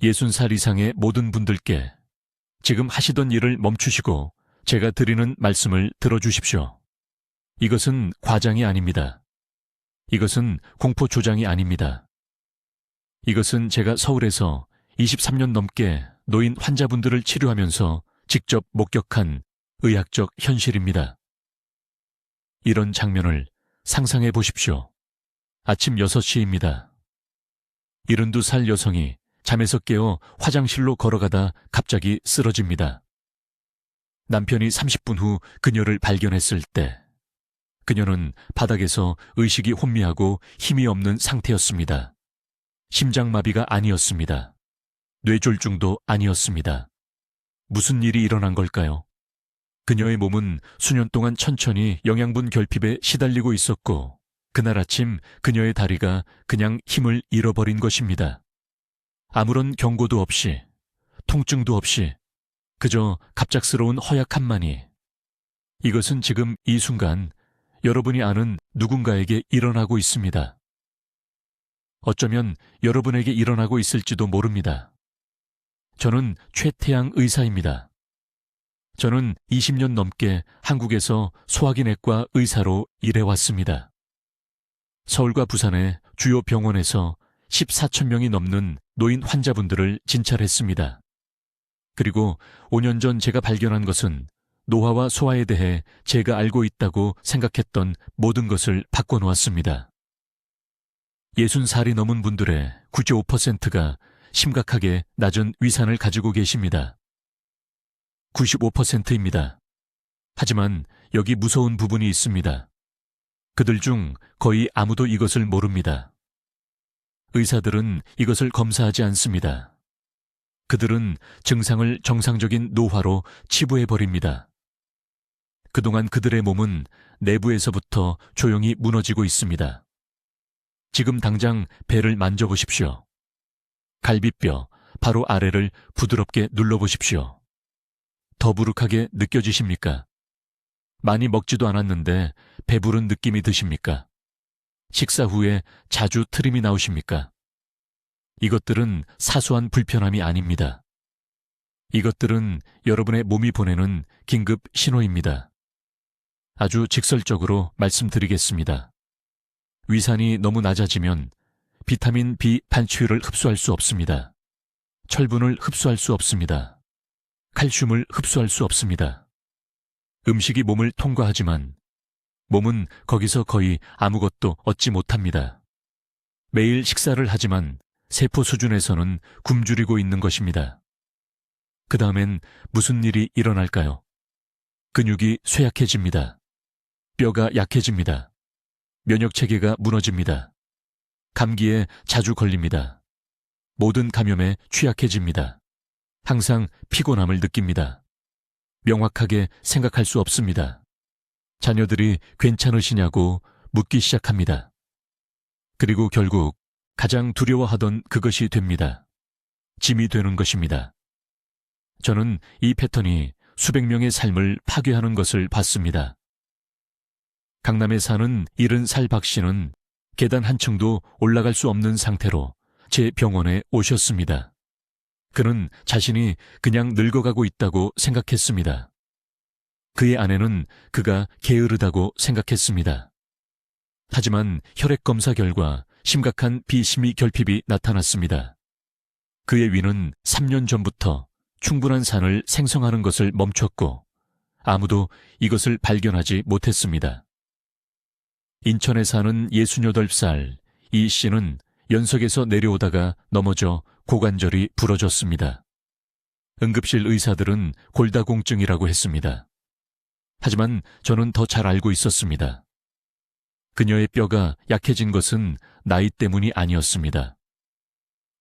60살 이상의 모든 분들께 지금 하시던 일을 멈추시고 제가 드리는 말씀을 들어주십시오. 이것은 과장이 아닙니다. 이것은 공포 조장이 아닙니다. 이것은 제가 서울에서 23년 넘게 노인 환자분들을 치료하면서 직접 목격한 의학적 현실입니다. 이런 장면을 상상해 보십시오. 아침 6시입니다. 72살 여성이 잠에서 깨어 화장실로 걸어가다 갑자기 쓰러집니다. 남편이 30분 후 그녀를 발견했을 때 그녀는 바닥에서 의식이 혼미하고 힘이 없는 상태였습니다. 심장마비가 아니었습니다. 뇌졸중도 아니었습니다. 무슨 일이 일어난 걸까요? 그녀의 몸은 수년 동안 천천히 영양분 결핍에 시달리고 있었고 그날 아침 그녀의 다리가 그냥 힘을 잃어버린 것입니다. 아무런 경고도 없이, 통증도 없이 그저 갑작스러운 허약함만이. 이것은 지금 이 순간 여러분이 아는 누군가에게 일어나고 있습니다. 어쩌면 여러분에게 일어나고 있을지도 모릅니다. 저는 최태양 의사입니다. 저는 20년 넘게 한국에서 소화기내과 의사로 일해왔습니다. 서울과 부산의 주요 병원에서 14천 명이 넘는 노인 환자분들을 진찰했습니다. 그리고 5년 전 제가 발견한 것은 노화와 소화에 대해 제가 알고 있다고 생각했던 모든 것을 바꿔놓았습니다. 60살이 넘은 분들의 95%가 심각하게 낮은 위산을 가지고 계십니다. 95%입니다. 하지만 여기 무서운 부분이 있습니다. 그들 중 거의 아무도 이것을 모릅니다. 의사들은 이것을 검사하지 않습니다. 그들은 증상을 정상적인 노화로 치부해버립니다. 그동안 그들의 몸은 내부에서부터 조용히 무너지고 있습니다. 지금 당장 배를 만져보십시오. 갈비뼈 바로 아래를 부드럽게 눌러보십시오. 더부룩하게 느껴지십니까? 많이 먹지도 않았는데 배부른 느낌이 드십니까? 식사 후에 자주 트림이 나오십니까? 이것들은 사소한 불편함이 아닙니다. 이것들은 여러분의 몸이 보내는 긴급 신호입니다. 아주 직설적으로 말씀드리겠습니다. 위산이 너무 낮아지면 비타민 B 반추율을 흡수할 수 없습니다. 철분을 흡수할 수 없습니다. 칼슘을 흡수할 수 없습니다. 음식이 몸을 통과하지만 몸은 거기서 거의 아무것도 얻지 못합니다. 매일 식사를 하지만 세포 수준에서는 굶주리고 있는 것입니다. 그 다음엔 무슨 일이 일어날까요? 근육이 쇠약해집니다. 뼈가 약해집니다. 면역체계가 무너집니다. 감기에 자주 걸립니다. 모든 감염에 취약해집니다. 항상 피곤함을 느낍니다. 명확하게 생각할 수 없습니다. 자녀들이 괜찮으시냐고 묻기 시작합니다. 그리고 결국 가장 두려워하던 그것이 됩니다. 짐이 되는 것입니다. 저는 이 패턴이 수백 명의 삶을 파괴하는 것을 봤습니다. 강남에 사는 70살 박 씨는 계단 한 층도 올라갈 수 없는 상태로 제 병원에 오셨습니다. 그는 자신이 그냥 늙어가고 있다고 생각했습니다. 그의 아내는 그가 게으르다고 생각했습니다. 하지만 혈액검사 결과 심각한 비심히 결핍이 나타났습니다. 그의 위는 3년 전부터 충분한 산을 생성하는 것을 멈췄고 아무도 이것을 발견하지 못했습니다. 인천에 사는 68살 이 씨는 연석에서 내려오다가 넘어져 고관절이 부러졌습니다. 응급실 의사들은 골다공증이라고 했습니다. 하지만 저는 더 잘 알고 있었습니다. 그녀의 뼈가 약해진 것은 나이 때문이 아니었습니다.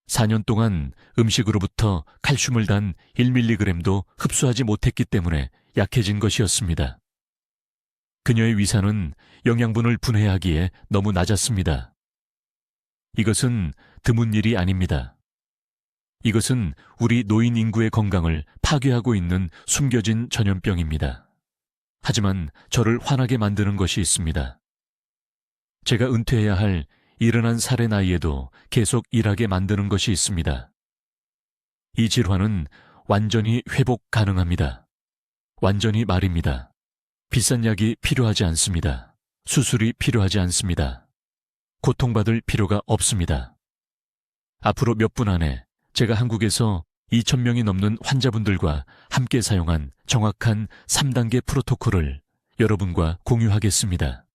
4년 동안 음식으로부터 칼슘을 단 1mg도 흡수하지 못했기 때문에 약해진 것이었습니다. 그녀의 위산은 영양분을 분해하기에 너무 낮았습니다. 이것은 드문 일이 아닙니다. 이것은 우리 노인 인구의 건강을 파괴하고 있는 숨겨진 전염병입니다. 하지만 저를 화나게 만드는 것이 있습니다. 제가 은퇴해야 할 71살의 나이에도 계속 일하게 만드는 것이 있습니다. 이 질환은 완전히 회복 가능합니다. 완전히 말입니다. 비싼 약이 필요하지 않습니다. 수술이 필요하지 않습니다. 고통받을 필요가 없습니다. 앞으로 몇 분 안에 제가 한국에서 2,000명이 넘는 환자분들과 함께 사용한 정확한 3단계 프로토콜을 여러분과 공유하겠습니다.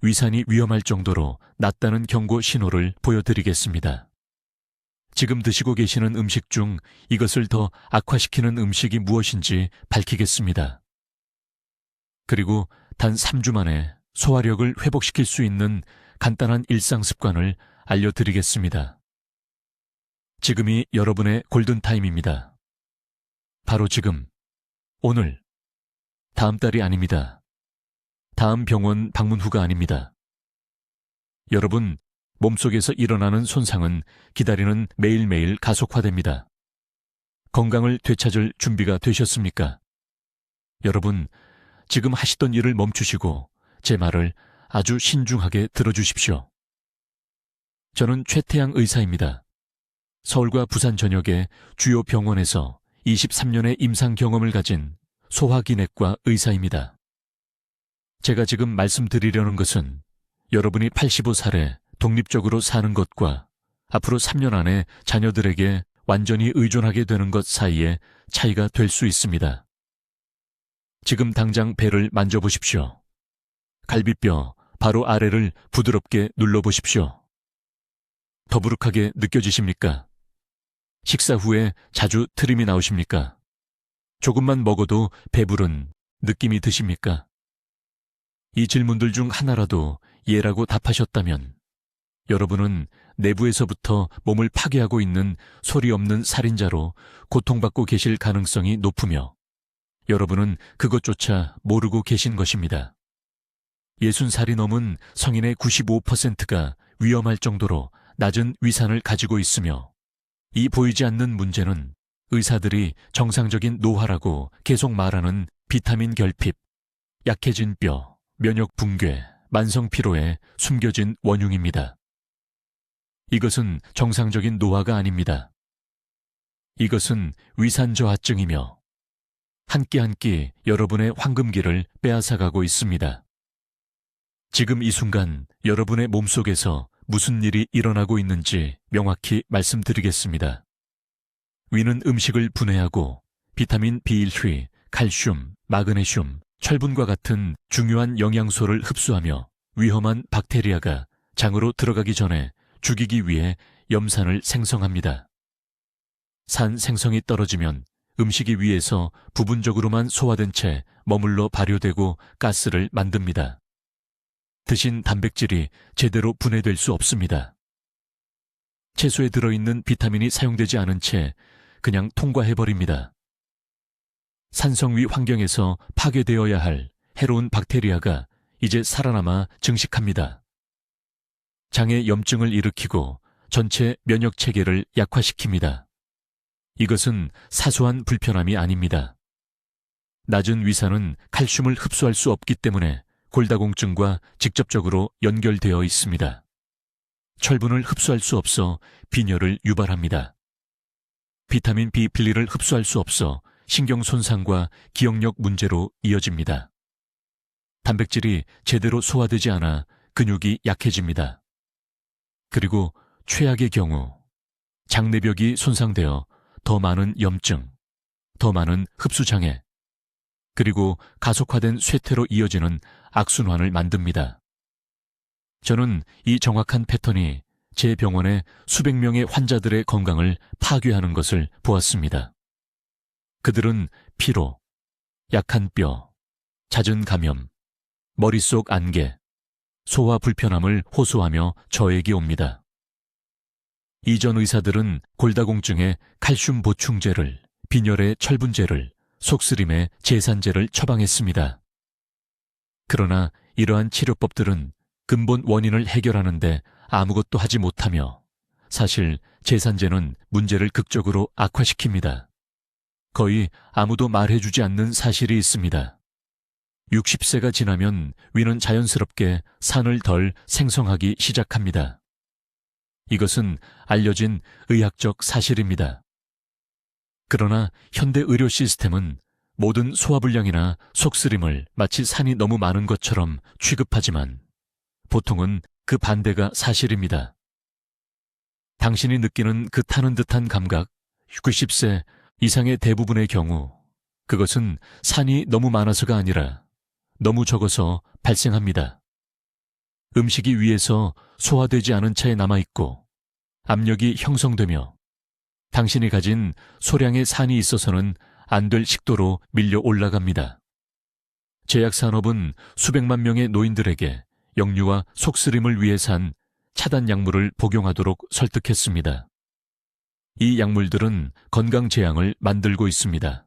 위산이 위험할 정도로 낮다는 경고 신호를 보여드리겠습니다. 지금 드시고 계시는 음식 중 이것을 더 악화시키는 음식이 무엇인지 밝히겠습니다. 그리고 단 3주 만에 소화력을 회복시킬 수 있는 간단한 일상 습관을 알려드리겠습니다. 지금이 여러분의 골든타임입니다. 바로 지금, 오늘, 다음 달이 아닙니다. 다음 병원 방문 후가 아닙니다. 여러분, 몸속에서 일어나는 손상은 기다리는 매일매일 가속화됩니다. 건강을 되찾을 준비가 되셨습니까? 여러분, 지금 하시던 일을 멈추시고 제 말을 아주 신중하게 들어주십시오. 저는 최태양 의사입니다. 서울과 부산 전역의 주요 병원에서 23년의 임상 경험을 가진 소화기내과 의사입니다. 제가 지금 말씀드리려는 것은 여러분이 85살에 독립적으로 사는 것과 앞으로 3년 안에 자녀들에게 완전히 의존하게 되는 것 사이에 차이가 될 수 있습니다. 지금 당장 배를 만져보십시오. 갈비뼈 바로 아래를 부드럽게 눌러보십시오. 더부룩하게 느껴지십니까? 식사 후에 자주 트림이 나오십니까? 조금만 먹어도 배부른 느낌이 드십니까? 이 질문들 중 하나라도 예라고 답하셨다면 여러분은 내부에서부터 몸을 파괴하고 있는 소리 없는 살인자로 고통받고 계실 가능성이 높으며 여러분은 그것조차 모르고 계신 것입니다. 60살이 넘은 성인의 95%가 위험할 정도로 낮은 위산을 가지고 있으며 이 보이지 않는 문제는 의사들이 정상적인 노화라고 계속 말하는 비타민 결핍, 약해진 뼈, 면역 붕괴, 만성 피로에 숨겨진 원흉입니다. 이것은 정상적인 노화가 아닙니다. 이것은 위산 저하증이며 한 끼 한 끼 여러분의 황금기를 빼앗아가고 있습니다. 지금 이 순간 여러분의 몸속에서 무슨 일이 일어나고 있는지 명확히 말씀드리겠습니다. 위는 음식을 분해하고 비타민 B1휘, 칼슘, 마그네슘, 철분과 같은 중요한 영양소를 흡수하며 위험한 박테리아가 장으로 들어가기 전에 죽이기 위해 염산을 생성합니다. 산 생성이 떨어지면 음식이 위에서 부분적으로만 소화된 채 머물러 발효되고 가스를 만듭니다. 드신 단백질이 제대로 분해될 수 없습니다. 채소에 들어있는 비타민이 사용되지 않은 채 그냥 통과해버립니다. 산성위 환경에서 파괴되어야 할 해로운 박테리아가 이제 살아남아 증식합니다. 장에 염증을 일으키고 전체 면역 체계를 약화시킵니다. 이것은 사소한 불편함이 아닙니다. 낮은 위산은 칼슘을 흡수할 수 없기 때문에 골다공증과 직접적으로 연결되어 있습니다. 철분을 흡수할 수 없어 빈혈을 유발합니다. 비타민 B 필리를 흡수할 수 없어 신경 손상과 기억력 문제로 이어집니다. 단백질이 제대로 소화되지 않아 근육이 약해집니다. 그리고 최악의 경우 장내벽이 손상되어 더 많은 염증, 더 많은 흡수장애, 그리고 가속화된 쇠퇴로 이어지는 악순환을 만듭니다. 저는 이 정확한 패턴이 제 병원의 수백 명의 환자들의 건강을 파괴하는 것을 보았습니다. 그들은 피로, 약한 뼈, 잦은 감염, 머릿속 안개, 소화 불편함을 호소하며 저에게 옵니다. 이전 의사들은 골다공증에 칼슘 보충제를, 빈혈에 철분제를, 속쓰림에 제산제를 처방했습니다. 그러나 이러한 치료법들은 근본 원인을 해결하는데 아무것도 하지 못하며 사실 제산제는 문제를 극적으로 악화시킵니다. 거의 아무도 말해주지 않는 사실이 있습니다. 60세가 지나면 위는 자연스럽게 산을 덜 생성하기 시작합니다. 이것은 알려진 의학적 사실입니다. 그러나 현대 의료 시스템은 모든 소화불량이나 속쓰림을 마치 산이 너무 많은 것처럼 취급하지만 보통은 그 반대가 사실입니다. 당신이 느끼는 그 타는 듯한 감각, 90세 이상의 대부분의 경우 그것은 산이 너무 많아서가 아니라 너무 적어서 발생합니다. 음식이 위에서 소화되지 않은 채 남아있고 압력이 형성되며 당신이 가진 소량의 산이 있어서는 안 될 식도로 밀려 올라갑니다. 제약산업은 수백만 명의 노인들에게 역류와 속쓰림을 위해 산 차단 약물을 복용하도록 설득했습니다. 이 약물들은 건강 재앙을 만들고 있습니다.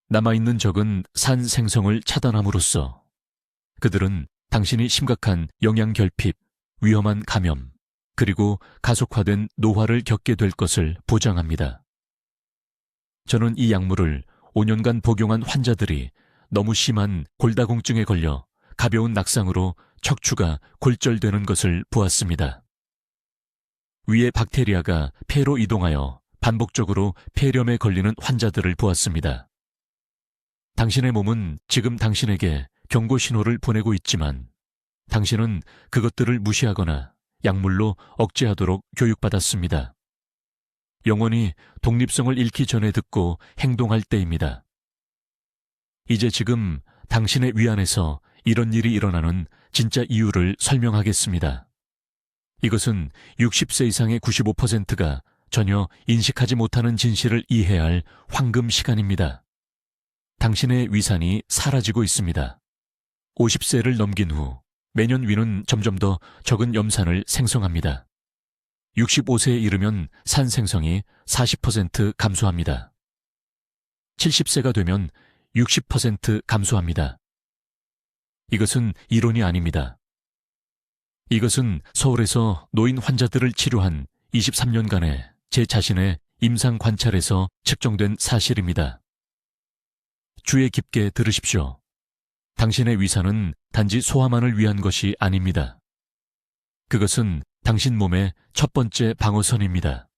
남아있는 적은 산 생성을 차단함으로써 그들은 당신이 심각한 영양결핍, 위험한 감염, 그리고 가속화된 노화를 겪게 될 것을 보장합니다. 저는 이 약물을 5년간 복용한 환자들이 너무 심한 골다공증에 걸려 가벼운 낙상으로 척추가 골절되는 것을 보았습니다. 위의 박테리아가 폐로 이동하여 반복적으로 폐렴에 걸리는 환자들을 보았습니다. 당신의 몸은 지금 당신에게 경고 신호를 보내고 있지만 당신은 그것들을 무시하거나 약물로 억제하도록 교육받았습니다. 영혼이 독립성을 잃기 전에 듣고 행동할 때입니다. 이제 지금 당신의 위안에서 이런 일이 일어나는 진짜 이유를 설명하겠습니다. 이것은 60세 이상의 95%가 전혀 인식하지 못하는 진실을 이해할 황금 시간입니다. 당신의 위산이 사라지고 있습니다. 50세를 넘긴 후 매년 위는 점점 더 적은 염산을 생성합니다. 65세에 이르면 산 생성이 40% 감소합니다. 70세가 되면 60% 감소합니다. 이것은 이론이 아닙니다. 이것은 서울에서 노인 환자들을 치료한 23년간의 제 자신의 임상 관찰에서 측정된 사실입니다. 주의 깊게 들으십시오. 당신의 위산은 단지 소화만을 위한 것이 아닙니다. 그것은 당신 몸의 첫 번째 방어선입니다.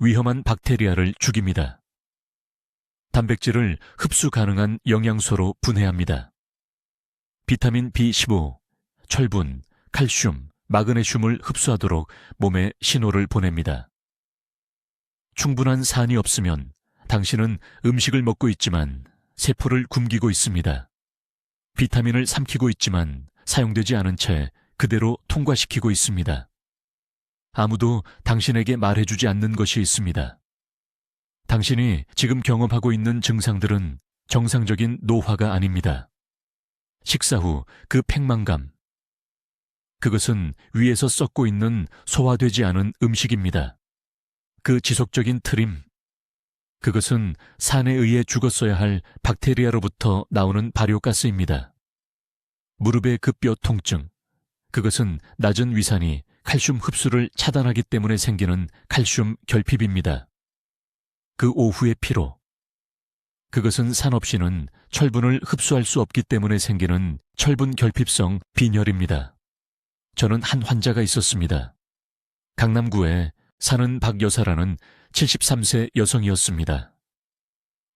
위험한 박테리아를 죽입니다. 단백질을 흡수 가능한 영양소로 분해합니다. 비타민 B15, 철분, 칼슘, 마그네슘을 흡수하도록 몸에 신호를 보냅니다. 충분한 산이 없으면 당신은 음식을 먹고 있지만 세포를 굶기고 있습니다. 비타민을 삼키고 있지만 사용되지 않은 채 그대로 통과시키고 있습니다. 아무도 당신에게 말해주지 않는 것이 있습니다. 당신이 지금 경험하고 있는 증상들은 정상적인 노화가 아닙니다. 식사 후 그 팽만감, 그것은 위에서 썩고 있는 소화되지 않은 음식입니다. 그 지속적인 트림, 그것은 산에 의해 죽었어야 할 박테리아로부터 나오는 발효가스입니다. 무릎의 급뼈 통증, 그것은 낮은 위산이 칼슘 흡수를 차단하기 때문에 생기는 칼슘 결핍입니다. 그 오후의 피로, 그것은 산 없이는 철분을 흡수할 수 없기 때문에 생기는 철분 결핍성 빈혈입니다. 저는 한 환자가 있었습니다. 강남구에 사는 박 여사라는 73세 여성이었습니다.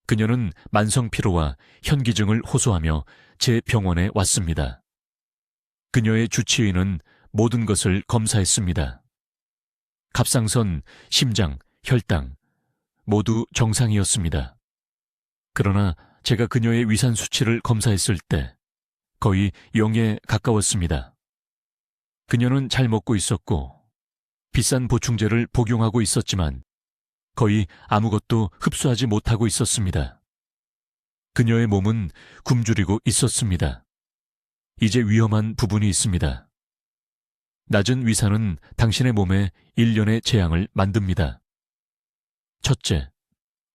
그녀는 만성피로와 현기증을 호소하며 제 병원에 왔습니다. 그녀의 주치의는 모든 것을 검사했습니다. 갑상선, 심장, 혈당 모두 정상이었습니다. 그러나 제가 그녀의 위산 수치를 검사했을 때 거의 0에 가까웠습니다. 그녀는 잘 먹고 있었고 비싼 보충제를 복용하고 있었지만 거의 아무것도 흡수하지 못하고 있었습니다. 그녀의 몸은 굶주리고 있었습니다. 이제 위험한 부분이 있습니다. 낮은 위산은 당신의 몸에 일련의 재앙을 만듭니다. 첫째,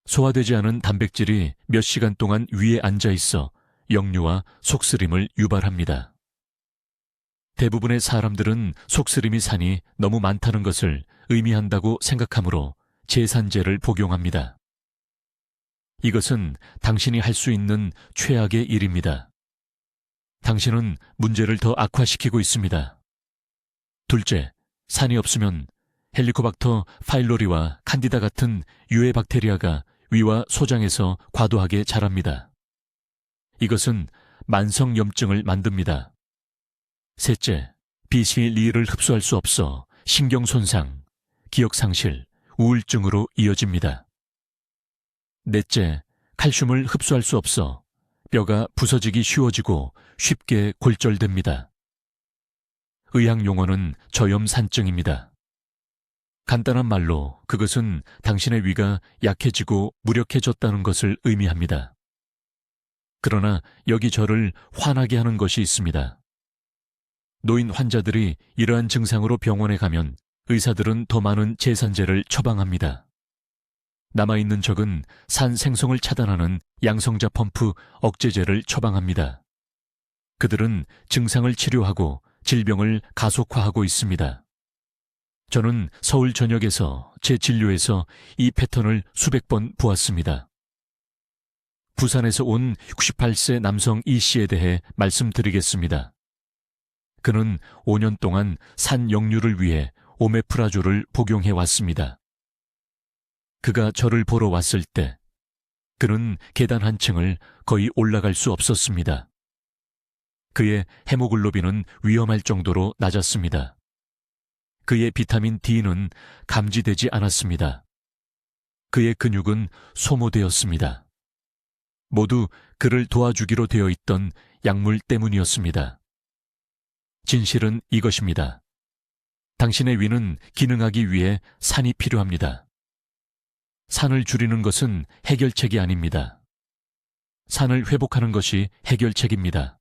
소화되지 않은 단백질이 몇 시간 동안 위에 앉아 있어 역류와 속쓰림을 유발합니다. 대부분의 사람들은 속쓰림이 산이 너무 많다는 것을 의미한다고 생각하므로 제산제를 복용합니다. 이것은 당신이 할 수 있는 최악의 일입니다. 당신은 문제를 더 악화시키고 있습니다. 둘째, 산이 없으면 헬리코박터 파일로리와 칸디다 같은 유해 박테리아가 위와 소장에서 과도하게 자랍니다. 이것은 만성염증을 만듭니다. 셋째, 빛이 리를 흡수할 수 없어 신경손상, 기억상실, 우울증으로 이어집니다. 넷째, 칼슘을 흡수할 수 없어 뼈가 부서지기 쉬워지고 쉽게 골절됩니다. 의학 용어는 저염산증입니다. 간단한 말로 그것은 당신의 위가 약해지고 무력해졌다는 것을 의미합니다. 그러나 여기 저를 화나게 하는 것이 있습니다. 노인 환자들이 이러한 증상으로 병원에 가면 의사들은 더 많은 제산제를 처방합니다. 남아있는 적은 산 생성을 차단하는 양성자 펌프 억제제를 처방합니다. 그들은 증상을 치료하고 질병을 가속화하고 있습니다. 저는 서울 전역에서 제 진료에서 이 패턴을 수백 번 보았습니다. 부산에서 온 68세 남성 이 씨에 대해 말씀드리겠습니다. 그는 5년 동안 산 역류를 위해 오메프라졸을 복용해 왔습니다. 그가 저를 보러 왔을 때 그는 계단 한 층을 거의 올라갈 수 없었습니다. 그의 헤모글로빈은 위험할 정도로 낮았습니다. 그의 비타민 D는 감지되지 않았습니다. 그의 근육은 소모되었습니다. 모두 그를 도와주기로 되어 있던 약물 때문이었습니다. 진실은 이것입니다. 당신의 위는 기능하기 위해 산이 필요합니다. 산을 줄이는 것은 해결책이 아닙니다. 산을 회복하는 것이 해결책입니다.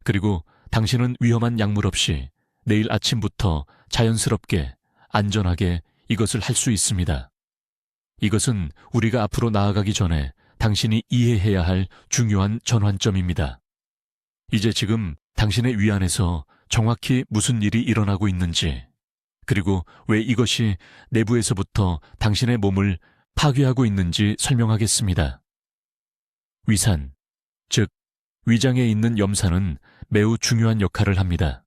그리고 당신은 위험한 약물 없이 내일 아침부터 자연스럽게, 안전하게 이것을 할 수 있습니다. 이것은 우리가 앞으로 나아가기 전에 당신이 이해해야 할 중요한 전환점입니다. 이제 지금 당신의 위 안에서 정확히 무슨 일이 일어나고 있는지, 그리고 왜 이것이 내부에서부터 당신의 몸을 파괴하고 있는지 설명하겠습니다. 위산, 즉 위장에 있는 염산은 매우 중요한 역할을 합니다.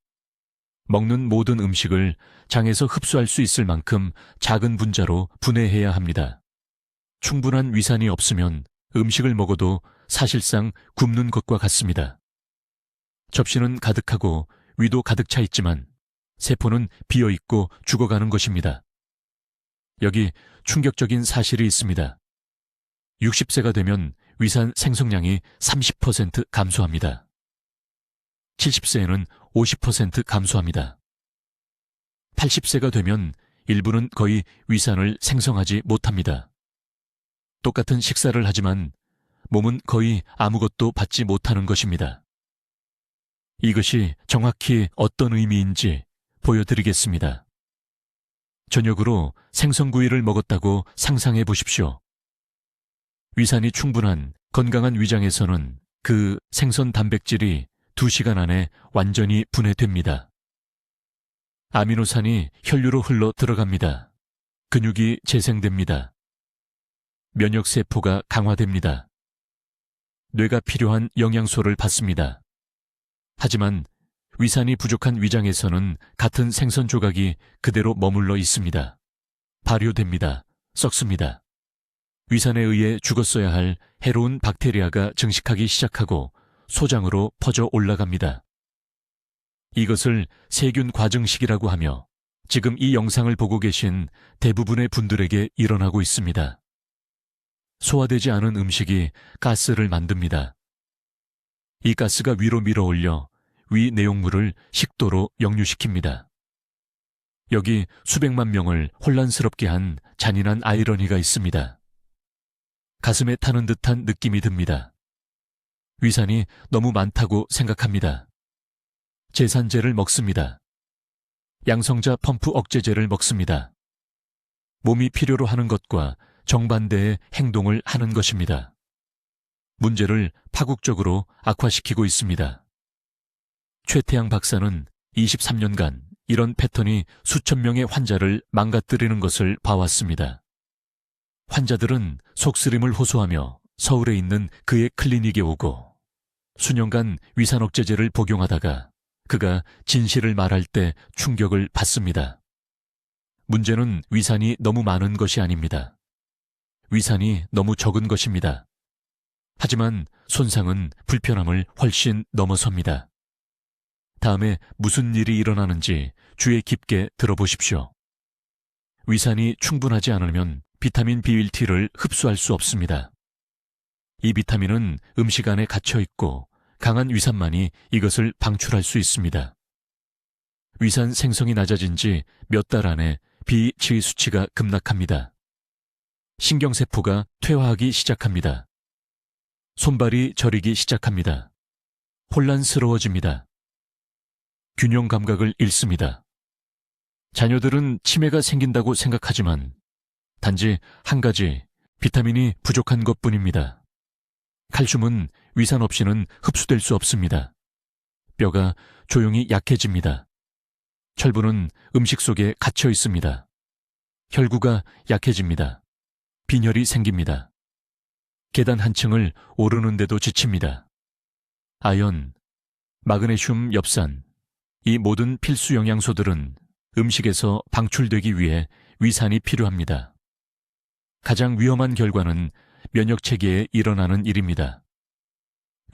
먹는 모든 음식을 장에서 흡수할 수 있을 만큼 작은 분자로 분해해야 합니다. 충분한 위산이 없으면 음식을 먹어도 사실상 굶는 것과 같습니다. 접시는 가득하고 위도 가득 차 있지만 세포는 비어 있고 죽어가는 것입니다. 여기 충격적인 사실이 있습니다. 60세가 되면 위산 생성량이 30% 감소합니다. 70세에는 50% 감소합니다. 80세가 되면 일부는 거의 위산을 생성하지 못합니다. 똑같은 식사를 하지만 몸은 거의 아무것도 받지 못하는 것입니다. 이것이 정확히 어떤 의미인지 보여드리겠습니다. 저녁으로 생선구이를 먹었다고 상상해 보십시오. 위산이 충분한 건강한 위장에서는 그 생선 단백질이 2시간 안에 완전히 분해됩니다. 아미노산이 혈류로 흘러 들어갑니다. 근육이 재생됩니다. 면역세포가 강화됩니다. 뇌가 필요한 영양소를 받습니다. 하지만 위산이 부족한 위장에서는 같은 생선 조각이 그대로 머물러 있습니다. 발효됩니다. 썩습니다. 위산에 의해 죽었어야 할 해로운 박테리아가 증식하기 시작하고 소장으로 퍼져 올라갑니다. 이것을 세균 과증식이라고 하며 지금 이 영상을 보고 계신 대부분의 분들에게 일어나고 있습니다. 소화되지 않은 음식이 가스를 만듭니다. 이 가스가 위로 밀어올려 위 내용물을 식도로 역류시킵니다. 여기 수백만 명을 혼란스럽게 한 잔인한 아이러니가 있습니다. 가슴에 타는 듯한 느낌이 듭니다. 위산이 너무 많다고 생각합니다. 제산제를 먹습니다. 양성자 펌프 억제제를 먹습니다. 몸이 필요로 하는 것과 정반대의 행동을 하는 것입니다. 문제를 파국적으로 악화시키고 있습니다. 최태양 박사는 23년간 이런 패턴이 수천 명의 환자를 망가뜨리는 것을 봐왔습니다. 환자들은 속쓰림을 호소하며 서울에 있는 그의 클리닉에 오고 수년간 위산억제제를 복용하다가 그가 진실을 말할 때 충격을 받습니다. 문제는 위산이 너무 많은 것이 아닙니다. 위산이 너무 적은 것입니다. 하지만 손상은 불편함을 훨씬 넘어섭니다. 다음에 무슨 일이 일어나는지 주의 깊게 들어보십시오. 위산이 충분하지 않으면 비타민 B1T를 흡수할 수 없습니다. 이 비타민은 음식 안에 갇혀 있고 강한 위산만이 이것을 방출할 수 있습니다. 위산 생성이 낮아진 지 몇 달 안에 BH 수치가 급락합니다. 신경세포가 퇴화하기 시작합니다. 손발이 저리기 시작합니다. 혼란스러워집니다. 균형 감각을 잃습니다. 자녀들은 치매가 생긴다고 생각하지만 단지 한 가지 비타민이 부족한 것뿐입니다. 칼슘은 위산 없이는 흡수될 수 없습니다. 뼈가 조용히 약해집니다. 철분은 음식 속에 갇혀 있습니다. 혈구가 약해집니다. 빈혈이 생깁니다. 계단 한 층을 오르는데도 지칩니다. 아연, 마그네슘, 엽산, 이 모든 필수 영양소들은 음식에서 방출되기 위해 위산이 필요합니다. 가장 위험한 결과는 면역체계에 일어나는 일입니다.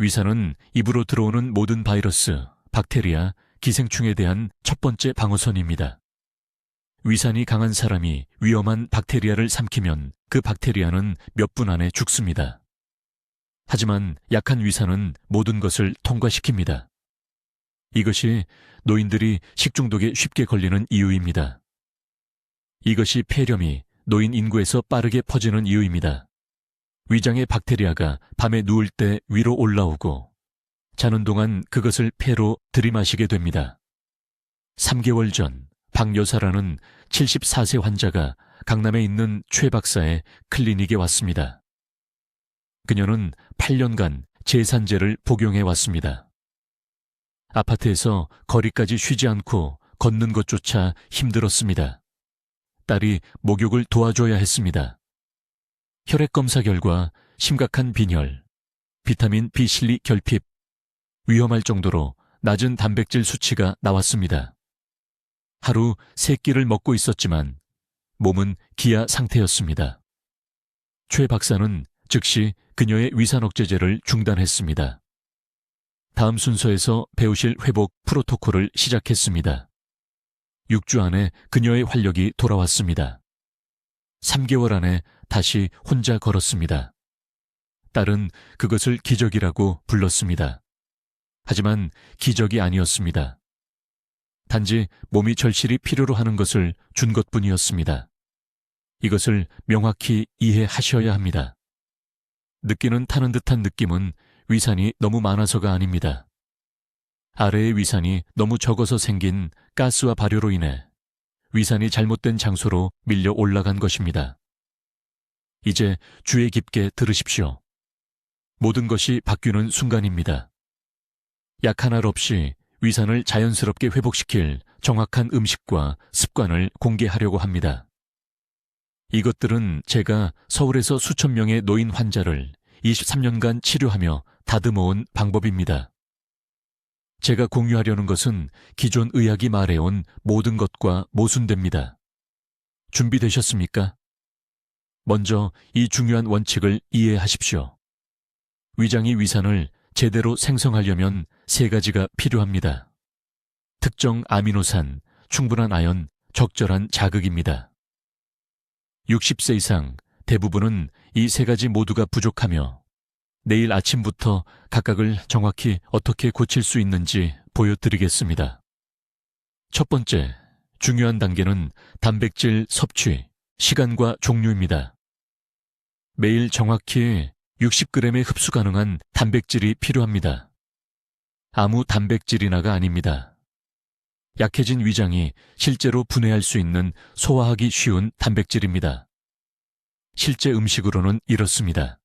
위산은 입으로 들어오는 모든 바이러스, 박테리아, 기생충에 대한 첫 번째 방어선입니다. 위산이 강한 사람이 위험한 박테리아를 삼키면 그 박테리아는 몇 분 안에 죽습니다. 하지만 약한 위산은 모든 것을 통과시킵니다. 이것이 노인들이 식중독에 쉽게 걸리는 이유입니다. 이것이 폐렴이 노인 인구에서 빠르게 퍼지는 이유입니다. 위장의 박테리아가 밤에 누울 때 위로 올라오고 자는 동안 그것을 폐로 들이마시게 됩니다. 3개월 전 박 여사라는 74세 환자가 강남에 있는 최 박사의 클리닉에 왔습니다. 그녀는 8년간 제산제를 복용해 왔습니다. 아파트에서 거리까지 쉬지 않고 걷는 것조차 힘들었습니다. 딸이 목욕을 도와줘야 했습니다. 혈액검사 결과 심각한 빈혈, 비타민 B 실리 결핍, 위험할 정도로 낮은 단백질 수치가 나왔습니다. 하루 3끼를 먹고 있었지만 몸은 기아 상태였습니다. 최 박사는 즉시 그녀의 위산 억제제를 중단했습니다. 다음 순서에서 배우실 회복 프로토콜을 시작했습니다. 6주 안에 그녀의 활력이 돌아왔습니다. 3개월 안에 다시 혼자 걸었습니다. 딸은 그것을 기적이라고 불렀습니다. 하지만 기적이 아니었습니다. 단지 몸이 절실히 필요로 하는 것을 준 것뿐이었습니다. 이것을 명확히 이해하셔야 합니다. 느끼는 타는 듯한 느낌은 위산이 너무 많아서가 아닙니다. 아래의 위산이 너무 적어서 생긴 가스와 발효로 인해 위산이 잘못된 장소로 밀려 올라간 것입니다. 이제 주의 깊게 들으십시오. 모든 것이 바뀌는 순간입니다. 약 하나 없이 위산을 자연스럽게 회복시킬 정확한 음식과 습관을 공개하려고 합니다. 이것들은 제가 서울에서 수천 명의 노인 환자를 23년간 치료하며 다듬어온 방법입니다. 제가 공유하려는 것은 기존 의학이 말해온 모든 것과 모순됩니다. 준비되셨습니까? 먼저 이 중요한 원칙을 이해하십시오. 위장이 위산을 제대로 생성하려면 3가지가 필요합니다. 특정 아미노산, 충분한 아연, 적절한 자극입니다. 60세 이상 대부분은 이 3가지 모두가 부족하며 내일 아침부터 각각을 정확히 어떻게 고칠 수 있는지 보여드리겠습니다. 첫 번째, 중요한 단계는 단백질 섭취, 시간과 종류입니다. 매일 정확히 60g의 흡수 가능한 단백질이 필요합니다. 아무 단백질이나가 아닙니다. 약해진 위장이 실제로 분해할 수 있는 소화하기 쉬운 단백질입니다. 실제 음식으로는 이렇습니다.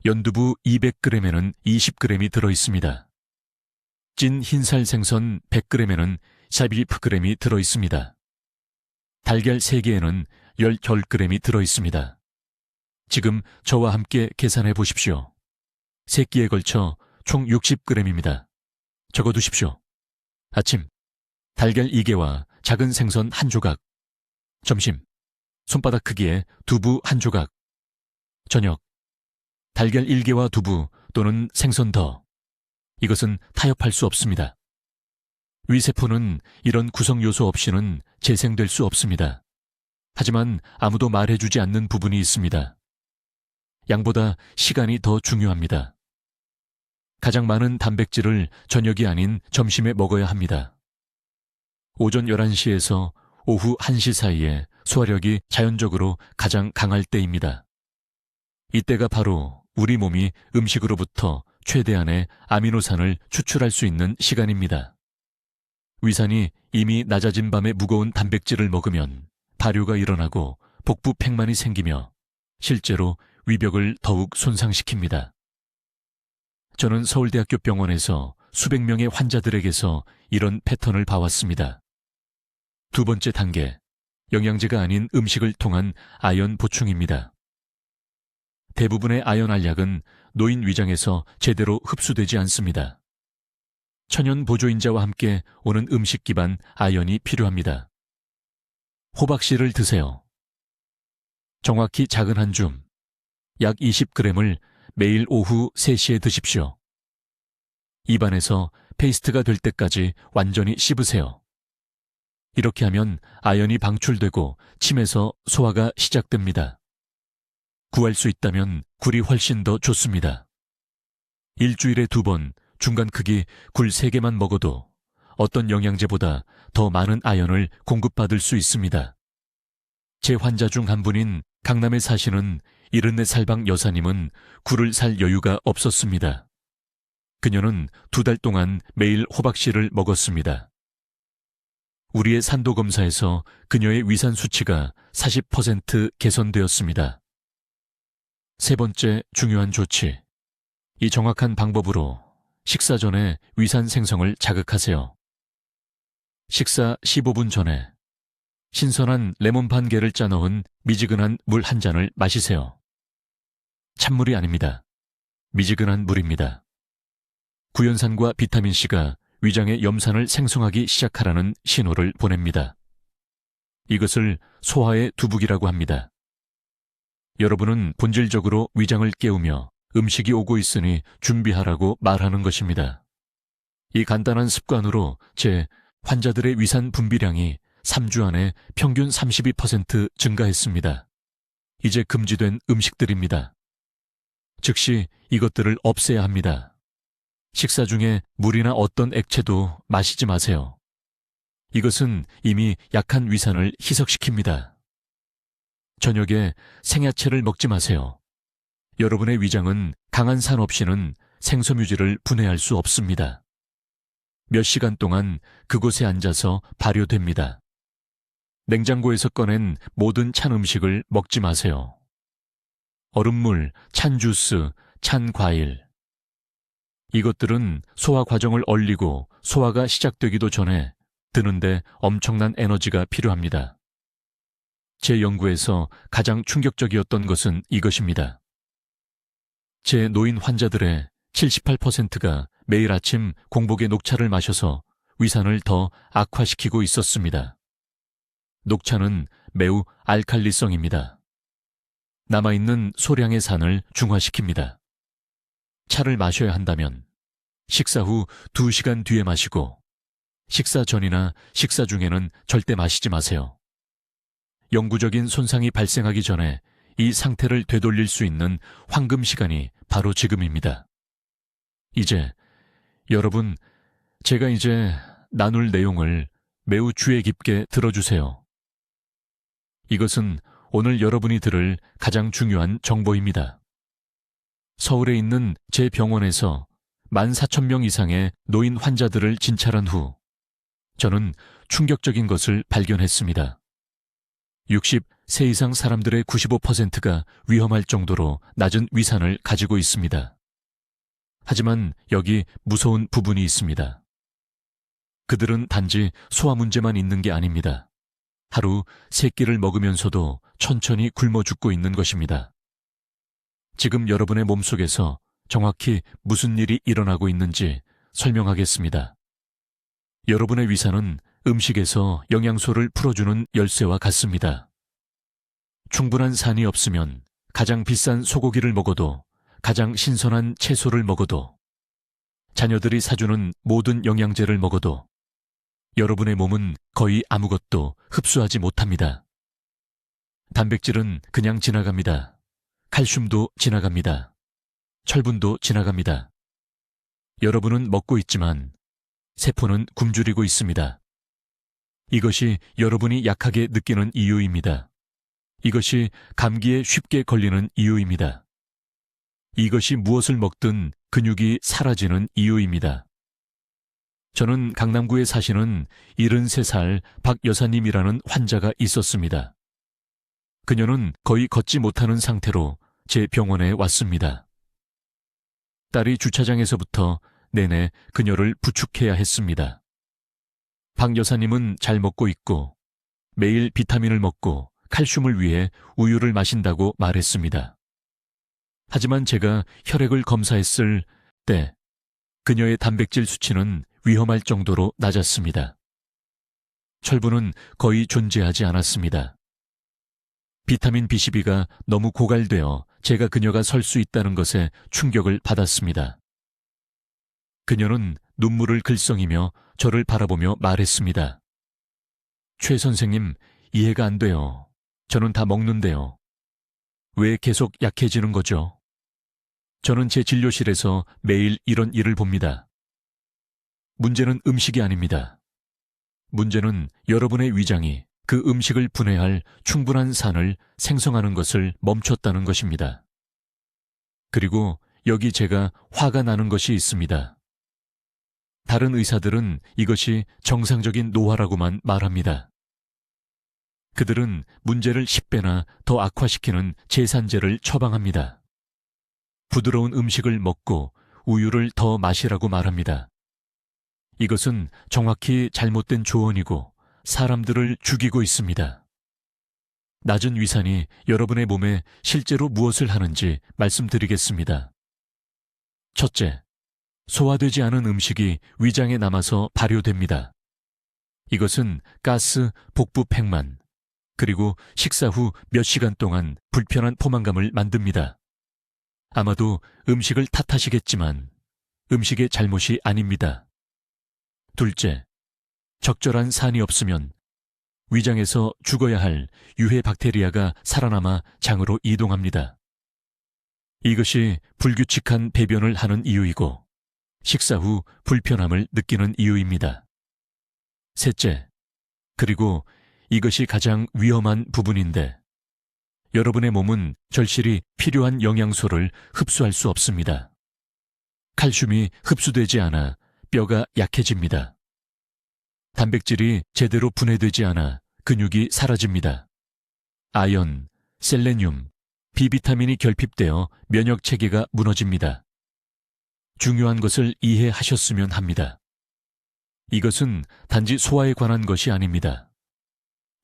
연두부 200g에는 20g이 들어있습니다. 찐 흰살 생선 100g에는 11g이 들어있습니다. 달걀 3개에는 10g이 들어있습니다. 지금 저와 함께 계산해 보십시오. 3끼에 걸쳐 총 60g입니다. 적어두십시오. 아침, 달걀 2개와 작은 생선 1조각. 점심, 손바닥 크기의 두부 1조각. 저녁, 달걀 1개와 두부 또는 생선 더. 이것은 타협할 수 없습니다. 위세포는 이런 구성 요소 없이는 재생될 수 없습니다. 하지만 아무도 말해주지 않는 부분이 있습니다. 양보다 시간이 더 중요합니다. 가장 많은 단백질을 저녁이 아닌 점심에 먹어야 합니다. 오전 11시에서 오후 1시 사이에 소화력이 자연적으로 가장 강할 때입니다. 이때가 바로 우리 몸이 음식으로부터 최대한의 아미노산을 추출할 수 있는 시간입니다. 위산이 이미 낮아진 밤에 무거운 단백질을 먹으면 발효가 일어나고 복부 팽만이 생기며 실제로 위벽을 더욱 손상시킵니다. 저는 서울대학교 병원에서 수백 명의 환자들에게서 이런 패턴을 봐왔습니다. 두 번째 단계, 영양제가 아닌 음식을 통한 아연 보충입니다. 대부분의 아연 알약은 노인 위장에서 제대로 흡수되지 않습니다. 천연 보조인자와 함께 오는 음식 기반 아연이 필요합니다. 호박씨를 드세요. 정확히 작은 한 줌, 약 20g을 매일 오후 3시에 드십시오. 입안에서 페이스트가 될 때까지 완전히 씹으세요. 이렇게 하면 아연이 방출되고 침에서 소화가 시작됩니다. 구할 수 있다면 굴이 훨씬 더 좋습니다. 일주일에 2번 중간 크기 굴 3개만 먹어도 어떤 영양제보다 더 많은 아연을 공급받을 수 있습니다. 제 환자 중 한 분인 강남에 사시는 74살방 여사님은 굴을 살 여유가 없었습니다. 그녀는 2달 동안 매일 호박씨를 먹었습니다. 우리의 산도 검사에서 그녀의 위산 수치가 40% 개선되었습니다. 세 번째 중요한 조치. 이 정확한 방법으로 식사 전에 위산 생성을 자극하세요. 식사 15분 전에 신선한 레몬 반 개를 짜 넣은 미지근한 물 한 잔을 마시세요. 찬물이 아닙니다. 미지근한 물입니다. 구연산과 비타민C가 위장의 염산을 생성하기 시작하라는 신호를 보냅니다. 이것을 소화의 두북이라고 합니다. 여러분은 본질적으로 위장을 깨우며 음식이 오고 있으니 준비하라고 말하는 것입니다. 이 간단한 습관으로 제 환자들의 위산 분비량이 3주 안에 평균 32% 증가했습니다. 이제 금지된 음식들입니다. 즉시 이것들을 없애야 합니다. 식사 중에 물이나 어떤 액체도 마시지 마세요. 이것은 이미 약한 위산을 희석시킵니다. 저녁에 생야채를 먹지 마세요. 여러분의 위장은 강한 산 없이는 생섬유질을 분해할 수 없습니다. 몇 시간 동안 그곳에 앉아서 발효됩니다. 냉장고에서 꺼낸 모든 찬 음식을 먹지 마세요. 얼음물, 찬 주스, 찬 과일. 이것들은 소화 과정을 얼리고 소화가 시작되기도 전에 드는데 엄청난 에너지가 필요합니다. 제 연구에서 가장 충격적이었던 것은 이것입니다. 제 노인 환자들의 78%가 매일 아침 공복에 녹차를 마셔서 위산을 더 악화시키고 있었습니다. 녹차는 매우 알칼리성입니다. 남아있는 소량의 산을 중화시킵니다. 차를 마셔야 한다면 식사 후 2시간 뒤에 마시고 식사 전이나 식사 중에는 절대 마시지 마세요. 영구적인 손상이 발생하기 전에 이 상태를 되돌릴 수 있는 황금 시간이 바로 지금입니다. 여러분, 제가 이제 나눌 내용을 매우 주의 깊게 들어주세요. 이것은 오늘 여러분이 들을 가장 중요한 정보입니다. 서울에 있는 제 병원에서 14,000명 이상의 노인 환자들을 진찰한 후 저는 충격적인 것을 발견했습니다. 60세 이상 사람들의 95%가 위험할 정도로 낮은 위산을 가지고 있습니다. 하지만 여기 무서운 부분이 있습니다. 그들은 단지 소화 문제만 있는 게 아닙니다. 하루 3끼를 먹으면서도 천천히 굶어 죽고 있는 것입니다. 지금 여러분의 몸속에서 정확히 무슨 일이 일어나고 있는지 설명하겠습니다. 여러분의 위산은 음식에서 영양소를 풀어주는 열쇠와 같습니다. 충분한 산이 없으면 가장 비싼 소고기를 먹어도, 가장 신선한 채소를 먹어도, 자녀들이 사주는 모든 영양제를 먹어도 여러분의 몸은 거의 아무것도 흡수하지 못합니다. 단백질은 그냥 지나갑니다. 칼슘도 지나갑니다. 철분도 지나갑니다. 여러분은 먹고 있지만 세포는 굶주리고 있습니다. 이것이 여러분이 약하게 느끼는 이유입니다. 이것이 감기에 쉽게 걸리는 이유입니다. 이것이 무엇을 먹든 근육이 사라지는 이유입니다. 저는 강남구에 사시는 73살 박 여사님이라는 환자가 있었습니다. 그녀는 거의 걷지 못하는 상태로 제 병원에 왔습니다. 딸이 주차장에서부터 내내 그녀를 부축해야 했습니다. 박 여사님은 잘 먹고 있고 매일 비타민을 먹고 칼슘을 위해 우유를 마신다고 말했습니다. 하지만 제가 혈액을 검사했을 때 그녀의 단백질 수치는 위험할 정도로 낮았습니다. 철분은 거의 존재하지 않았습니다. 비타민 B12가 너무 고갈되어 제가 그녀가 설 수 있다는 것에 충격을 받았습니다. 그녀는 눈물을 글썽이며 저를 바라보며 말했습니다. 최 선생님, 이해가 안 돼요. 저는 다 먹는데요. 왜 계속 약해지는 거죠? 저는 제 진료실에서 매일 이런 일을 봅니다. 문제는 음식이 아닙니다. 문제는 여러분의 위장이 그 음식을 분해할 충분한 산을 생성하는 것을 멈췄다는 것입니다. 그리고 여기 제가 화가 나는 것이 있습니다. 다른 의사들은 이것이 정상적인 노화라고만 말합니다. 그들은 문제를 10배나 더 악화시키는 제산제를 처방합니다. 부드러운 음식을 먹고 우유를 더 마시라고 말합니다. 이것은 정확히 잘못된 조언이고 사람들을 죽이고 있습니다. 낮은 위산이 여러분의 몸에 실제로 무엇을 하는지 말씀드리겠습니다. 첫째, 소화되지 않은 음식이 위장에 남아서 발효됩니다. 이것은 가스, 복부 팽만, 그리고 식사 후 몇 시간 동안 불편한 포만감을 만듭니다. 아마도 음식을 탓하시겠지만 음식의 잘못이 아닙니다. 둘째, 적절한 산이 없으면 위장에서 죽어야 할 유해 박테리아가 살아남아 장으로 이동합니다. 이것이 불규칙한 배변을 하는 이유이고 식사 후 불편함을 느끼는 이유입니다. 셋째, 그리고 이것이 가장 위험한 부분인데 여러분의 몸은 절실히 필요한 영양소를 흡수할 수 없습니다. 칼슘이 흡수되지 않아 뼈가 약해집니다. 단백질이 제대로 분해되지 않아 근육이 사라집니다. 아연, 셀레늄, B비타민이 결핍되어 면역 체계가 무너집니다. 중요한 것을 이해하셨으면 합니다. 이것은 단지 소화에 관한 것이 아닙니다.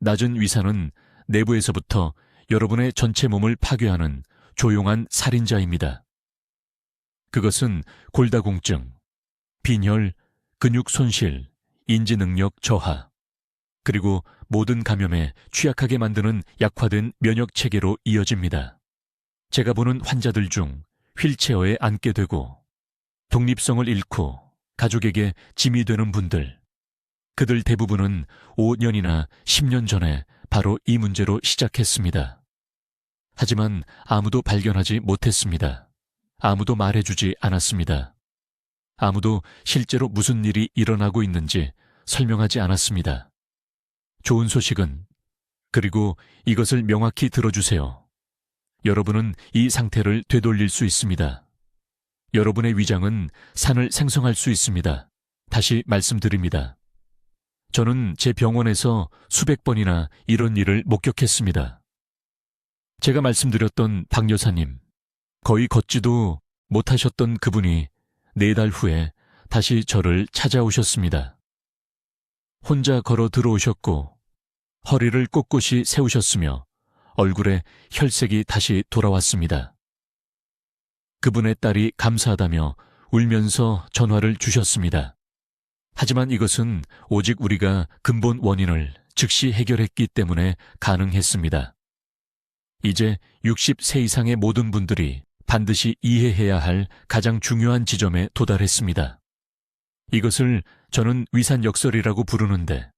낮은 위산은 내부에서부터 여러분의 전체 몸을 파괴하는 조용한 살인자입니다. 그것은 골다공증, 빈혈, 근육 손실, 인지 능력 저하, 그리고 모든 감염에 취약하게 만드는 약화된 면역 체계로 이어집니다. 제가 보는 환자들 중 휠체어에 앉게 되고 독립성을 잃고 가족에게 짐이 되는 분들, 그들 대부분은 5년이나 10년 전에 바로 이 문제로 시작했습니다. 하지만 아무도 발견하지 못했습니다. 아무도 말해주지 않았습니다. 아무도 실제로 무슨 일이 일어나고 있는지 설명하지 않았습니다. 좋은 소식은, 그리고 이것을 명확히 들어주세요. 여러분은 이 상태를 되돌릴 수 있습니다. 여러분의 위장은 산을 생성할 수 있습니다. 다시 말씀드립니다. 저는 제 병원에서 수백 번이나 이런 일을 목격했습니다. 제가 말씀드렸던 박 여사님, 거의 걷지도 못하셨던 그분이 4달 후에 다시 저를 찾아오셨습니다. 혼자 걸어 들어오셨고 허리를 꼿꼿이 세우셨으며 얼굴에 혈색이 다시 돌아왔습니다. 그분의 딸이 감사하다며 울면서 전화를 주셨습니다. 하지만 이것은 오직 우리가 근본 원인을 즉시 해결했기 때문에 가능했습니다. 이제 60세 이상의 모든 분들이 반드시 이해해야 할 가장 중요한 지점에 도달했습니다. 이것을 저는 위산 역설이라고 부르는데,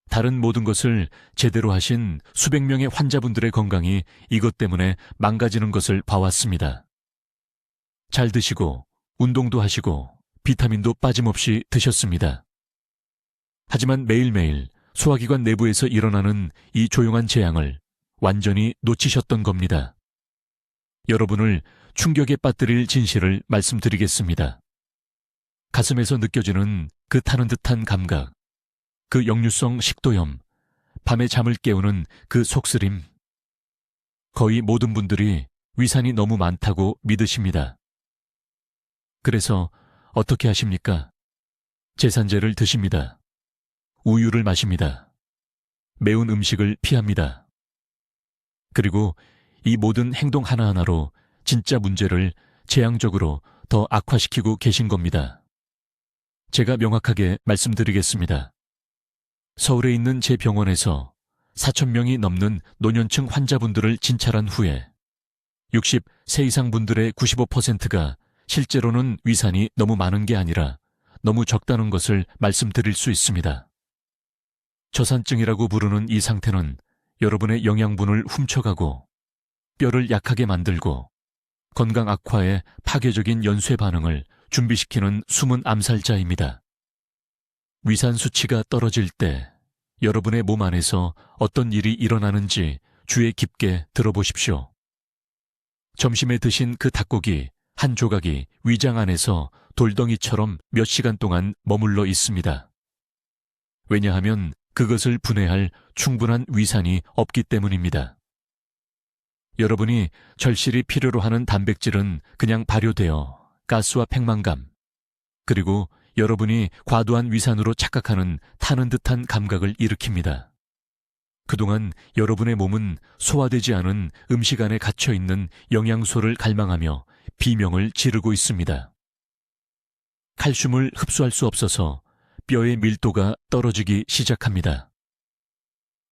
다른 모든 것을 제대로 하신 수백 명의 환자분들의 건강이 이것 때문에 망가지는 것을 봐왔습니다. 잘 드시고 운동도 하시고 비타민도 빠짐없이 드셨습니다. 하지만 매일매일 소화기관 내부에서 일어나는 이 조용한 재앙을 완전히 놓치셨던 겁니다. 여러분을 충격에 빠뜨릴 진실을 말씀드리겠습니다. 가슴에서 느껴지는 그 타는 듯한 감각, 그 역류성 식도염, 밤에 잠을 깨우는 그 속쓰림. 거의 모든 분들이 위산이 너무 많다고 믿으십니다. 그래서 어떻게 하십니까? 제산제를 드십니다. 우유를 마십니다. 매운 음식을 피합니다. 그리고 이 모든 행동 하나하나로 진짜 문제를 재앙적으로 더 악화시키고 계신 겁니다. 제가 명확하게 말씀드리겠습니다. 서울에 있는 제 병원에서 4,000명이 넘는 노년층 환자분들을 진찰한 후에 60세 이상 분들의 95%가 실제로는 위산이 너무 많은 게 아니라 너무 적다는 것을 말씀드릴 수 있습니다. 저산증이라고 부르는 이 상태는 여러분의 영양분을 훔쳐가고 뼈를 약하게 만들고 건강 악화에 파괴적인 연쇄 반응을 준비시키는 숨은 암살자입니다. 위산 수치가 떨어질 때 여러분의 몸 안에서 어떤 일이 일어나는지 주의 깊게 들어보십시오. 점심에 드신 그 닭고기 한 조각이 위장 안에서 돌덩이처럼 몇 시간 동안 머물러 있습니다. 왜냐하면 그것을 분해할 충분한 위산이 없기 때문입니다. 여러분이 절실히 필요로 하는 단백질은 그냥 발효되어 가스와 팽만감, 그리고 여러분이 과도한 위산으로 착각하는 타는 듯한 감각을 일으킵니다. 그동안 여러분의 몸은 소화되지 않은 음식 안에 갇혀있는 영양소를 갈망하며 비명을 지르고 있습니다. 칼슘을 흡수할 수 없어서 뼈의 밀도가 떨어지기 시작합니다.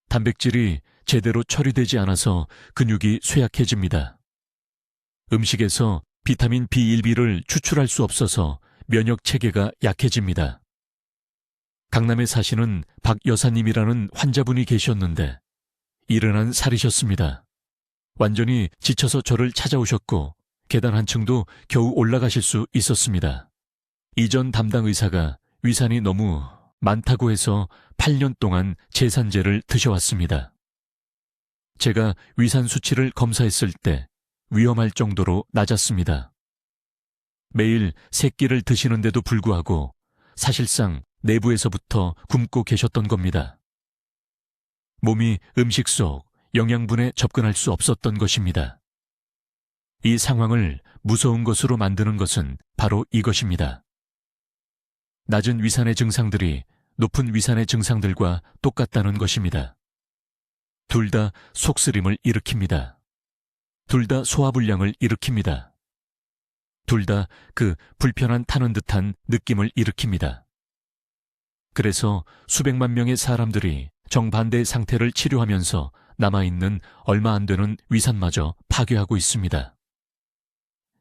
단백질이 제대로 처리되지 않아서 근육이 쇠약해집니다. 음식에서 비타민 B1B를 추출할 수 없어서 면역 체계가 약해집니다. 강남에 사시는 박 여사님이라는 환자분이 계셨는데 일어난 살이셨습니다. 완전히 지쳐서 저를 찾아오셨고 계단 한 층도 겨우 올라가실 수 있었습니다. 이전 담당 의사가 위산이 너무 많다고 해서 8년 동안 제산제를 드셔왔습니다. 제가 위산 수치를 검사했을 때 위험할 정도로 낮았습니다. 매일 3끼를 드시는데도 불구하고 사실상 내부에서부터 굶고 계셨던 겁니다. 몸이 음식 속 영양분에 접근할 수 없었던 것입니다. 이 상황을 무서운 것으로 만드는 것은 바로 이것입니다. 낮은 위산의 증상들이 높은 위산의 증상들과 똑같다는 것입니다. 둘 다 속쓰림을 일으킵니다. 둘 다 소화불량을 일으킵니다. 둘 다 그 불편한 타는 듯한 느낌을 일으킵니다. 그래서 수백만 명의 사람들이 정반대의 상태를 치료하면서 남아있는 얼마 안 되는 위산마저 파괴하고 있습니다.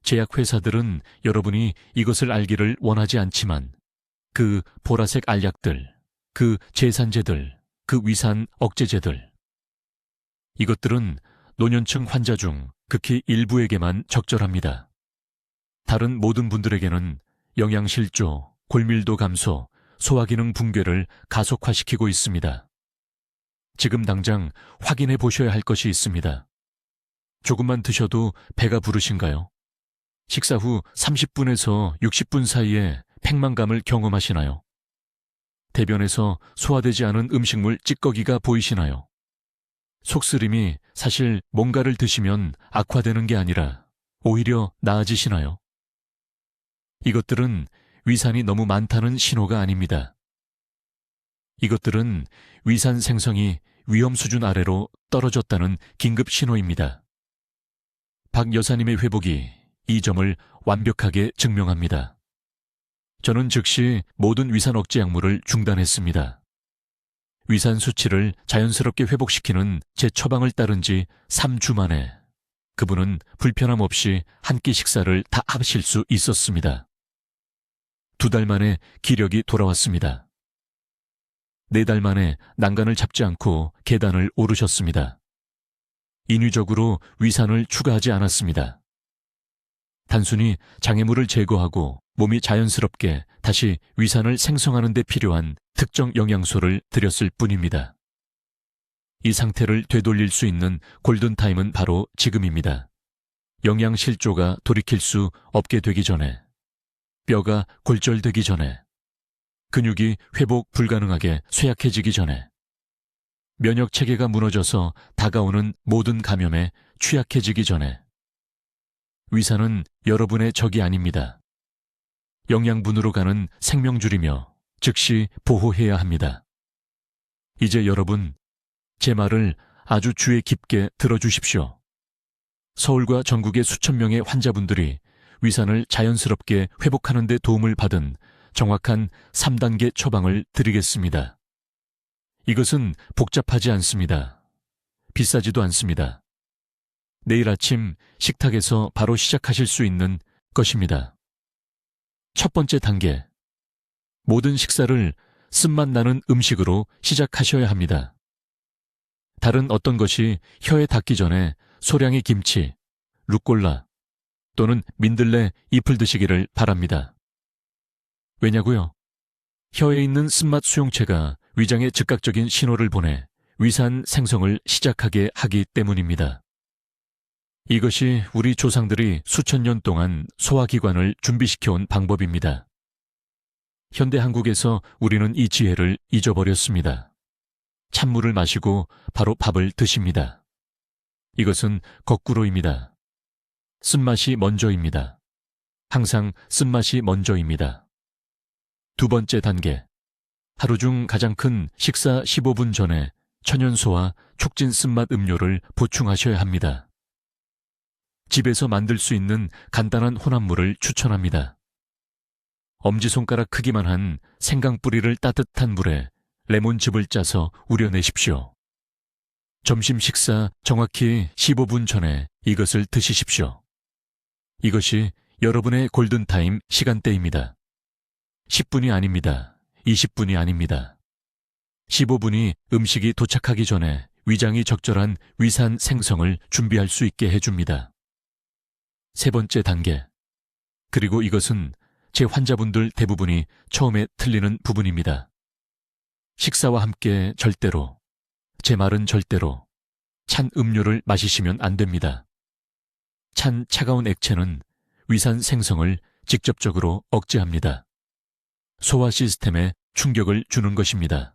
제약회사들은 여러분이 이것을 알기를 원하지 않지만 그 보라색 알약들, 그 제산제들, 그 위산 억제제들, 이것들은 노년층 환자 중 극히 일부에게만 적절합니다. 다른 모든 분들에게는 영양실조, 골밀도 감소, 소화기능 붕괴를 가속화시키고 있습니다. 지금 당장 확인해 보셔야 할 것이 있습니다. 조금만 드셔도 배가 부르신가요? 식사 후 30분에서 60분 사이에 팽만감을 경험하시나요? 대변에서 소화되지 않은 음식물 찌꺼기가 보이시나요? 속쓰림이 사실 뭔가를 드시면 악화되는 게 아니라 오히려 나아지시나요? 이것들은 위산이 너무 많다는 신호가 아닙니다. 이것들은 위산 생성이 위험 수준 아래로 떨어졌다는 긴급 신호입니다. 박 여사님의 회복이 이 점을 완벽하게 증명합니다. 저는 즉시 모든 위산 억제 약물을 중단했습니다. 위산 수치를 자연스럽게 회복시키는 제 처방을 따른 지 3주 만에 그분은 불편함 없이 한 끼 식사를 다 하실 수 있었습니다. 2달 만에 기력이 돌아왔습니다. 4달 만에 난간을 잡지 않고 계단을 오르셨습니다. 인위적으로 위산을 추가하지 않았습니다. 단순히 장애물을 제거하고 몸이 자연스럽게 다시 위산을 생성하는 데 필요한 특정 영양소를 드렸을 뿐입니다. 이 상태를 되돌릴 수 있는 골든타임은 바로 지금입니다. 영양실조가 돌이킬 수 없게 되기 전에, 뼈가 골절되기 전에, 근육이 회복 불가능하게 쇠약해지기 전에, 면역체계가 무너져서 다가오는 모든 감염에 취약해지기 전에. 위산은 여러분의 적이 아닙니다. 영양분으로 가는 생명줄이며 즉시 보호해야 합니다. 이제 여러분, 제 말을 아주 주의 깊게 들어주십시오. 서울과 전국의 수천 명의 환자분들이 위산을 자연스럽게 회복하는 데 도움을 받은 정확한 3단계 처방을 드리겠습니다. 이것은 복잡하지 않습니다. 비싸지도 않습니다. 내일 아침 식탁에서 바로 시작하실 수 있는 것입니다. 첫 번째 단계. 모든 식사를 쓴맛 나는 음식으로 시작하셔야 합니다. 다른 어떤 것이 혀에 닿기 전에 소량의 김치, 루꼴라 또는 민들레 잎을 드시기를 바랍니다. 왜냐고요? 혀에 있는 쓴맛 수용체가 위장에 즉각적인 신호를 보내 위산 생성을 시작하게 하기 때문입니다. 이것이 우리 조상들이 수천 년 동안 소화기관을 준비시켜온 방법입니다. 현대 한국에서 우리는 이 지혜를 잊어버렸습니다. 찬물을 마시고 바로 밥을 드십니다. 이것은 거꾸로입니다. 쓴맛이 먼저입니다. 항상 쓴맛이 먼저입니다. 두 번째 단계. 하루 중 가장 큰 식사 15분 전에 천연소와 촉진 쓴맛 음료를 보충하셔야 합니다. 집에서 만들 수 있는 간단한 혼합물을 추천합니다. 엄지손가락 크기만 한 생강뿌리를 따뜻한 물에 레몬즙을 짜서 우려내십시오. 점심 식사 정확히 15분 전에 이것을 드시십시오. 이것이 여러분의 골든타임 시간대입니다. 10분이 아닙니다. 20분이 아닙니다. 15분이 음식이 도착하기 전에 위장이 적절한 위산 생성을 준비할 수 있게 해줍니다. 세 번째 단계. 그리고 이것은 제 환자분들 대부분이 처음에 틀리는 부분입니다. 식사와 함께 절대로, 제 말은 절대로 찬 음료를 마시시면 안 됩니다. 찬 차가운 액체는 위산 생성을 직접적으로 억제합니다. 소화 시스템에 충격을 주는 것입니다.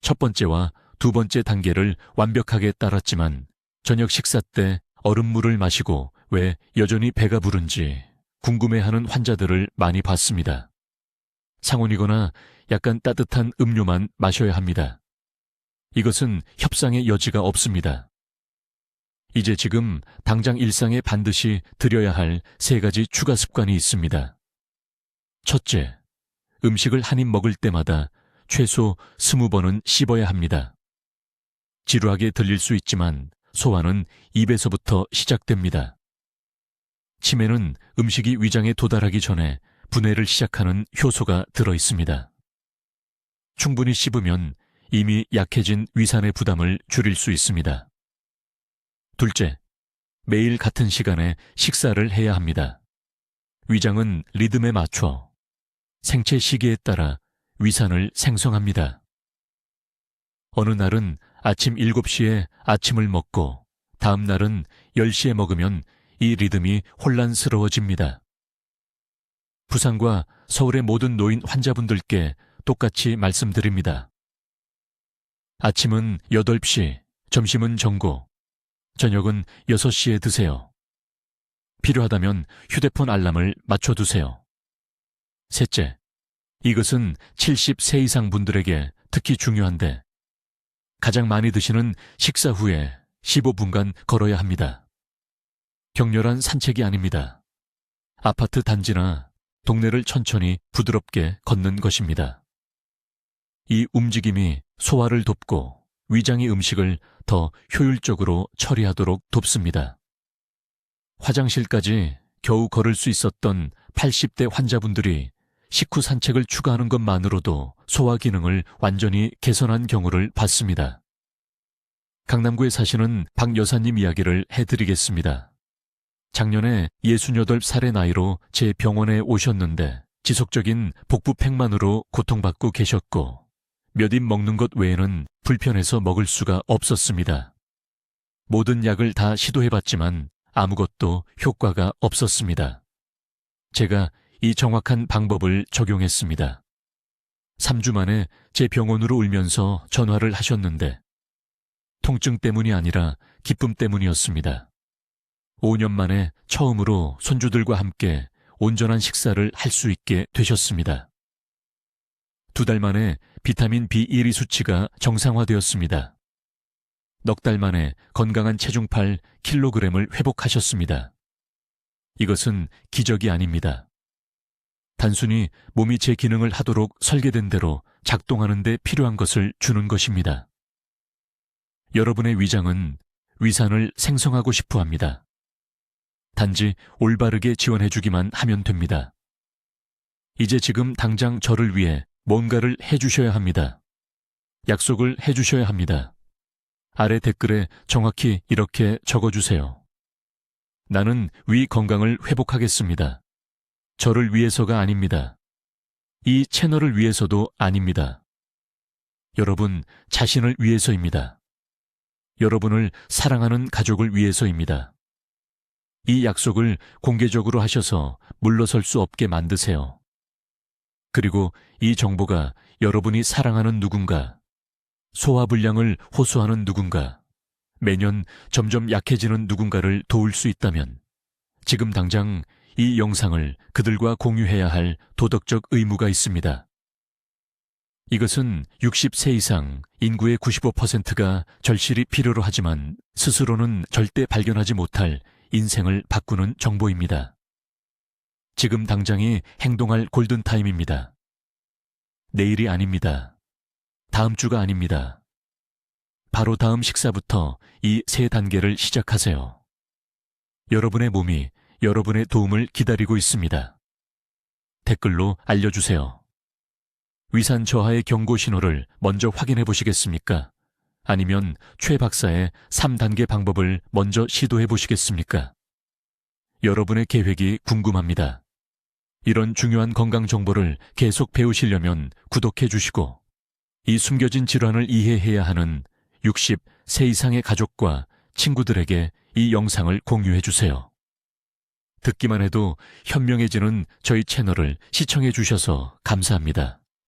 첫 번째와 두 번째 단계를 완벽하게 따랐지만 저녁 식사 때 얼음물을 마시고 왜 여전히 배가 부른지 궁금해하는 환자들을 많이 봤습니다. 상온이거나 약간 따뜻한 음료만 마셔야 합니다. 이것은 협상의 여지가 없습니다. 이제 지금 당장 일상에 반드시 들여야 할 3가지 추가 습관이 있습니다. 첫째, 음식을 한 입 먹을 때마다 최소 20번은 씹어야 합니다. 지루하게 들릴 수 있지만 소화는 입에서부터 시작됩니다. 침에는 음식이 위장에 도달하기 전에 분해를 시작하는 효소가 들어 있습니다. 충분히 씹으면 이미 약해진 위산의 부담을 줄일 수 있습니다. 둘째, 매일 같은 시간에 식사를 해야 합니다. 위장은 리듬에 맞춰 생체 시계에 따라 위산을 생성합니다. 어느 날은 아침 7시에 아침을 먹고 다음 날은 10시에 먹으면 이 리듬이 혼란스러워집니다. 부산과 서울의 모든 노인 환자분들께 똑같이 말씀드립니다. 아침은 8시, 점심은 정고, 저녁은 6시에 드세요. 필요하다면 휴대폰 알람을 맞춰두세요. 셋째, 이것은 70세 이상 분들에게 특히 중요한데 가장 많이 드시는 식사 후에 15분간 걸어야 합니다. 격렬한 산책이 아닙니다. 아파트 단지나 동네를 천천히 부드럽게 걷는 것입니다. 이 움직임이 소화를 돕고 위장이 음식을 더 효율적으로 처리하도록 돕습니다. 화장실까지 겨우 걸을 수 있었던 80대 환자분들이 식후 산책을 추가하는 것만으로도 소화 기능을 완전히 개선한 경우를 봤습니다. 강남구에 사시는 박 여사님 이야기를 해드리겠습니다. 작년에 68살의 나이로 제 병원에 오셨는데 지속적인 복부 팽만으로 고통받고 계셨고 몇 입 먹는 것 외에는 불편해서 먹을 수가 없었습니다. 모든 약을 다 시도해봤지만 아무것도 효과가 없었습니다. 제가 이 정확한 방법을 적용했습니다. 3주 만에 제 병원으로 울면서 전화를 하셨는데 통증 때문이 아니라 기쁨 때문이었습니다. 5년 만에 처음으로 손주들과 함께 온전한 식사를 할 수 있게 되셨습니다. 2달 만에 비타민 B1 수치가 정상화되었습니다. 넉 달 만에 건강한 체중 8kg을 회복하셨습니다. 이것은 기적이 아닙니다. 단순히 몸이 제 기능을 하도록 설계된 대로 작동하는 데 필요한 것을 주는 것입니다. 여러분의 위장은 위산을 생성하고 싶어 합니다. 단지 올바르게 지원해주기만 하면 됩니다. 이제 지금 당장 저를 위해 뭔가를 해주셔야 합니다. 약속을 해주셔야 합니다. 아래 댓글에 정확히 이렇게 적어주세요. 나는 위 건강을 회복하겠습니다. 저를 위해서가 아닙니다. 이 채널을 위해서도 아닙니다. 여러분 자신을 위해서입니다. 여러분을 사랑하는 가족을 위해서입니다. 이 약속을 공개적으로 하셔서 물러설 수 없게 만드세요. 그리고 이 정보가 여러분이 사랑하는 누군가, 소화불량을 호소하는 누군가, 매년 점점 약해지는 누군가를 도울 수 있다면 지금 당장 이 영상을 그들과 공유해야 할 도덕적 의무가 있습니다. 이것은 60세 이상 인구의 95%가 절실히 필요로 하지만 스스로는 절대 발견하지 못할 인생을 바꾸는 정보입니다. 지금 당장이 행동할 골든타임입니다. 내일이 아닙니다. 다음 주가 아닙니다. 바로 다음 식사부터 이 3단계를 시작하세요. 여러분의 몸이 여러분의 도움을 기다리고 있습니다. 댓글로 알려주세요. 위산 저하의 경고 신호를 먼저 확인해 보시겠습니까? 아니면 최 박사의 3단계 방법을 먼저 시도해 보시겠습니까? 여러분의 계획이 궁금합니다. 이런 중요한 건강 정보를 계속 배우시려면 구독해 주시고 이 숨겨진 질환을 이해해야 하는 60세 이상의 가족과 친구들에게 이 영상을 공유해 주세요. 듣기만 해도 현명해지는 저희 채널을 시청해 주셔서 감사합니다.